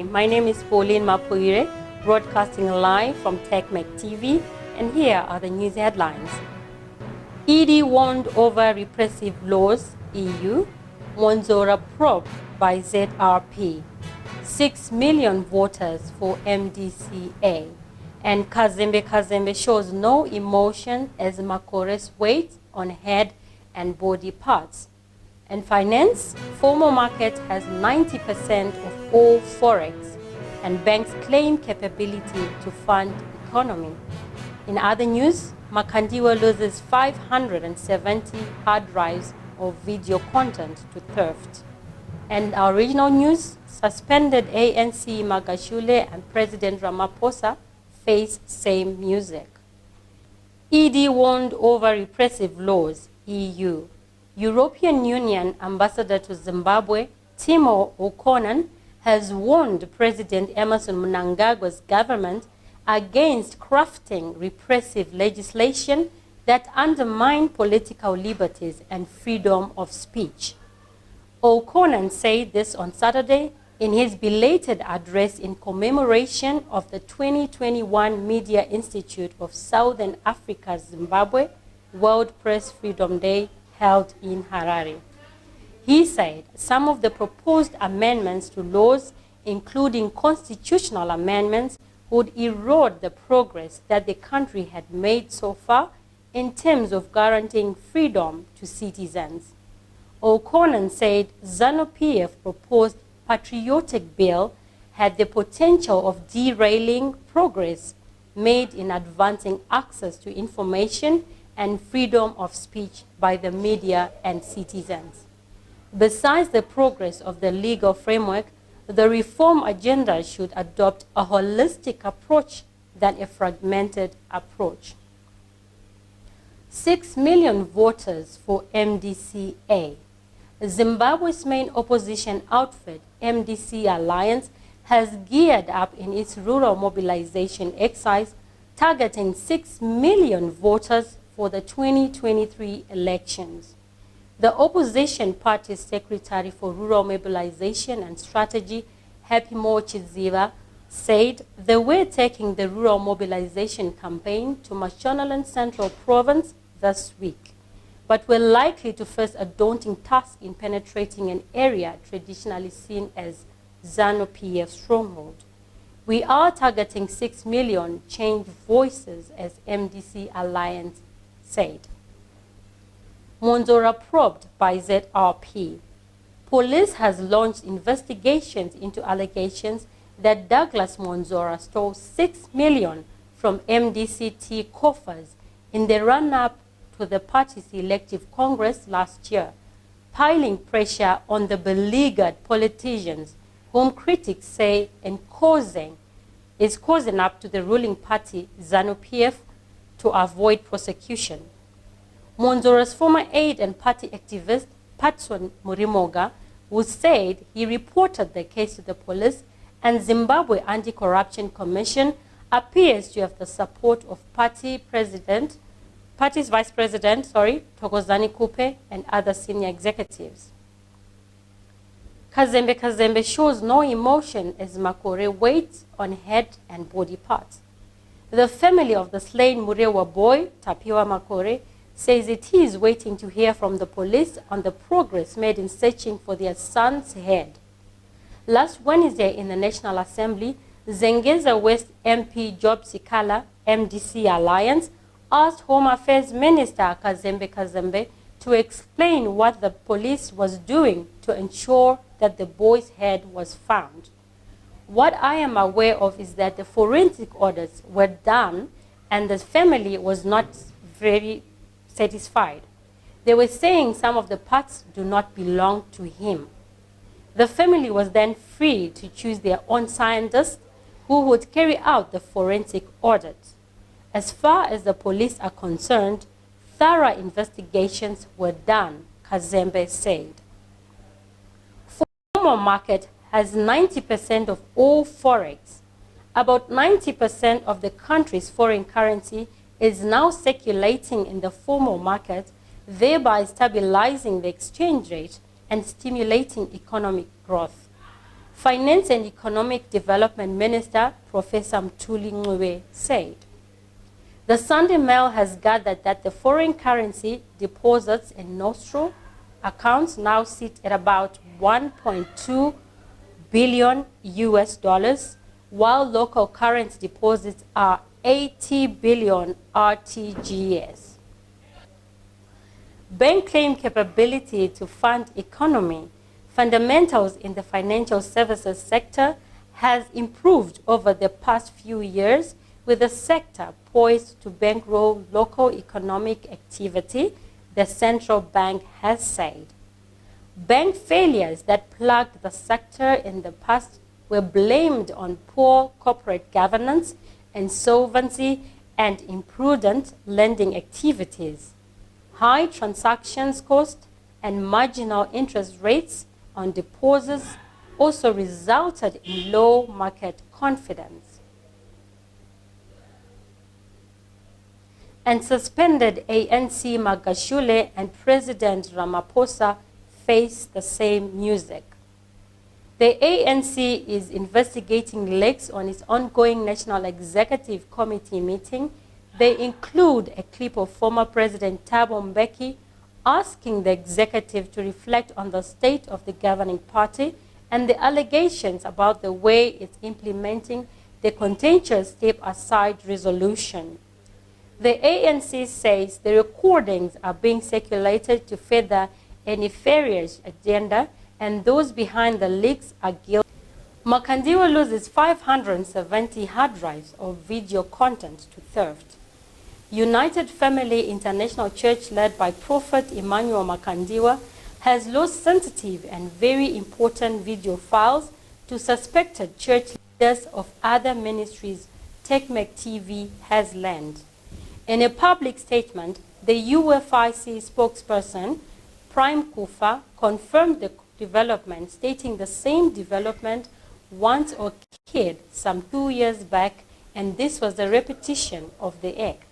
morning. My name is Pauline Mapuire, broadcasting live from TechMec TV, and here are the news headlines. ED warned over repressive laws, EU. Mwonzora probed by ZRP. 6 million voters for MDCA. And Kazembe shows no emotion as Makore's weight on head and body parts. And finance, formal market has 90% of all forex, and banks claim capability to fund economy. In other news, Makandiwa loses 570 hard drives of video content to theft. And our regional news, suspended ANC Magashule and President Ramaphosa face same music. ED warned over repressive laws, EU. European Union Ambassador to Zimbabwe, Timo O'Connor, has warned President Emerson Mnangagwa's government against crafting repressive legislation that undermine political liberties and freedom of speech. O'Connor said this on Saturday in his belated address in commemoration of the 2021 Media Institute of Southern Africa's Zimbabwe World Press Freedom Day held in Harare. He said some of the proposed amendments to laws, including constitutional amendments, would erode the progress that the country had made so far in terms of guaranteeing freedom to citizens. O'Connor said ZANU-PF proposed patriotic bill had the potential of derailing progress made in advancing access to information and freedom of speech by the media and citizens. Besides the progress of the legal framework, the reform agenda should adopt a holistic approach than a fragmented approach. 6 million voters for MDCA. Zimbabwe's main opposition outfit, MDC Alliance, has geared up in its rural mobilization exercise, targeting 6 million voters for the 2023 elections. The opposition party's Secretary for Rural Mobilization and Strategy, Happimo Chiziva, said they were taking the rural mobilization campaign to Mashonaland Central Province this week, but were likely to face a daunting task in penetrating an area traditionally seen as ZANU-PF stronghold. We are targeting 6 million change voices, as MDC Alliance said. Mwonzora probed by ZRP. Police has launched investigations into allegations that Douglas Mwonzora stole 6 million from MDCT coffers in the run-up to the party's elective congress last year, piling pressure on the beleaguered politicians whom critics say is causing up to the ruling party ZANU-PF to avoid prosecution. Mwonzora's former aide and party activist, Patson Murimoga, who said he reported the case to the police, and Zimbabwe Anti-Corruption Commission appears to have the support of party's vice president, Thokozani Kupe, and other senior executives. Kazembe shows no emotion as Makore waits on head and body parts. The family of the slain Murewa boy, Tapiwa Makore, says it is waiting to hear from the police on the progress made in searching for their son's head. Last Wednesday in the National Assembly, Zengeza West MP Job Sikala, MDC Alliance, asked Home Affairs Minister Kazembe to explain what the police was doing to ensure that the boy's head was found. What I am aware of is that the forensic audits were done and the family was not very satisfied. They were saying some of the parts do not belong to him. The family was then free to choose their own scientists who would carry out the forensic audit. As far as the police are concerned, thorough investigations were done, Kazembe said. Formal market has 90% of all forex. About 90% of the country's foreign currency is now circulating in the formal market, thereby stabilizing the exchange rate and stimulating economic growth. Finance and Economic Development Minister Professor Mthuli Ncube said. The Sunday Mail has gathered that the foreign currency deposits in nostro accounts now sit at about 1.2 billion US dollars, while local currency deposits are 80 billion RTGS. Bank claim capability to fund economy. Fundamentals in the financial services sector has improved over the past few years, with the sector poised to bankroll local economic activity, the central bank has said. Bank failures that plagued the sector in the past were blamed on poor corporate governance, insolvency, and imprudent lending activities. High transactions cost and marginal interest rates on deposits also resulted in low market confidence. And suspended ANC Magashule and President Ramaphosa face the same music. The ANC is investigating leaks on its ongoing National Executive Committee meeting. They include a clip of former President Thabo Mbeki asking the executive to reflect on the state of the governing party and the allegations about the way it's implementing the contentious step-aside resolution. The ANC says the recordings are being circulated to further a nefarious agenda, and those behind the leaks are guilty. Makandiwa loses 570 hard drives of video content to theft. United Family International Church, led by Prophet Emmanuel Makandiwa, has lost sensitive and very important video files to suspected church leaders of other ministries, TechMec TV has learned. In a public statement, the UFIC spokesperson, Prime Kufa, confirmed the development, stating the same development once occurred some 2 years back, and this was a repetition of the act.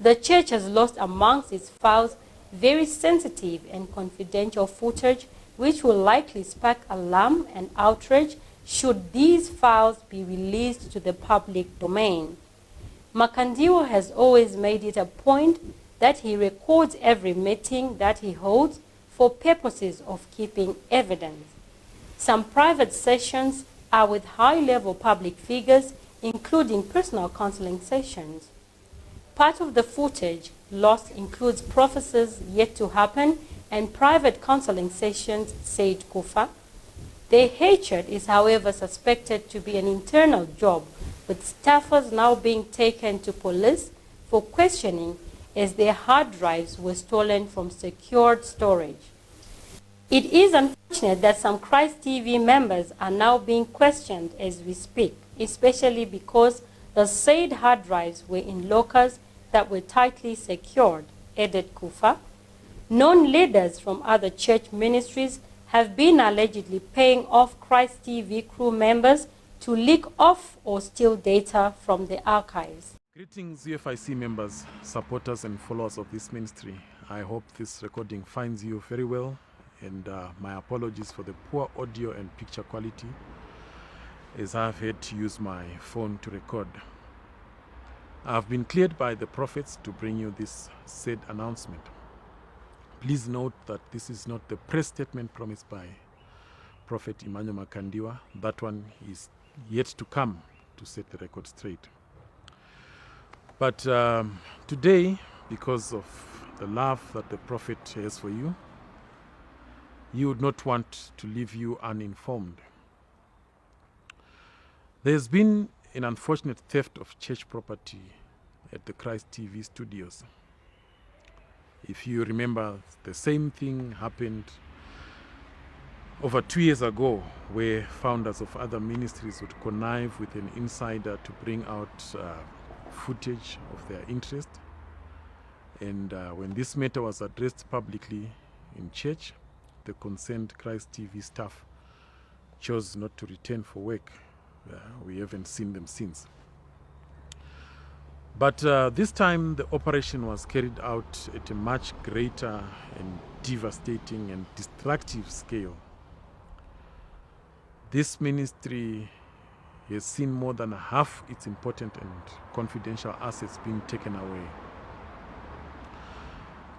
The church has lost amongst its files very sensitive and confidential footage, which will likely spark alarm and outrage should these files be released to the public domain. Makandiwa has always made it a point that he records every meeting that he holds for purposes of keeping evidence. Some private sessions are with high-level public figures, including personal counseling sessions. Part of the footage lost includes prophecies yet to happen and private counseling sessions, said Kufa. The hatred is, however, suspected to be an internal job, with staffers now being taken to police for questioning as their hard drives were stolen from secured storage. It is unfortunate that some Christ TV members are now being questioned as we speak, especially because the said hard drives were in lockers that were tightly secured, added Kufa. Known leaders from other church ministries have been allegedly paying off Christ TV crew members to leak off or steal data from the archives. Greetings, UFIC members, supporters and followers of this ministry. I hope this recording finds you very well, and my apologies for the poor audio and picture quality, as I have had to use my phone to record. I have been cleared by the prophets to bring you this said announcement. Please note that this is not the press statement promised by Prophet Emmanuel Makandiwa. That one is yet to come to set the record straight. But today, because of the love that the prophet has for you, you would not want to leave you uninformed. There's been an unfortunate theft of church property at the Christ TV studios. If you remember, the same thing happened over 2 years ago, where founders of other ministries would connive with an insider to bring out footage of their interest. And when this matter was addressed publicly in church, the concerned Christ TV staff chose not to return for work. We haven't seen them since. But this time the operation was carried out at a much greater and devastating and destructive scale. This ministry has seen more than half its important and confidential assets being taken away.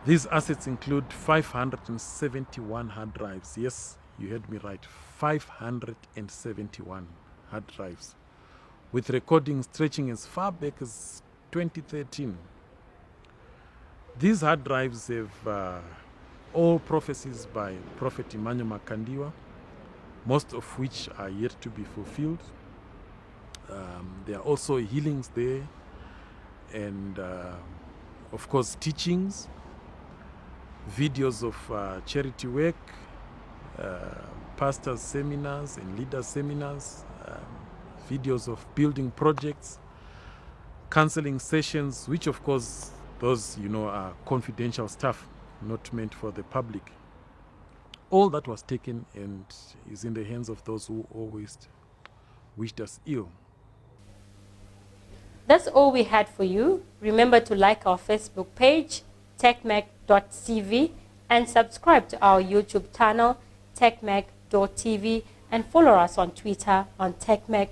These assets include 571 hard drives. Yes, you heard me right. 571 hard drives, with recordings stretching as far back as 2013. These hard drives have all prophecies by Prophet Emmanuel Makandiwa, most of which are yet to be fulfilled. There are also healings there, and of course teachings, videos of charity work, pastors' seminars and leaders' seminars, videos of building projects, counseling sessions, which of course those, are confidential stuff, not meant for the public. All that was taken and is in the hands of those who always wished us ill. That's all we had for you. Remember to like our Facebook page, techmec.tv, and subscribe to our YouTube channel, techmec.tv, and follow us on Twitter on techmec.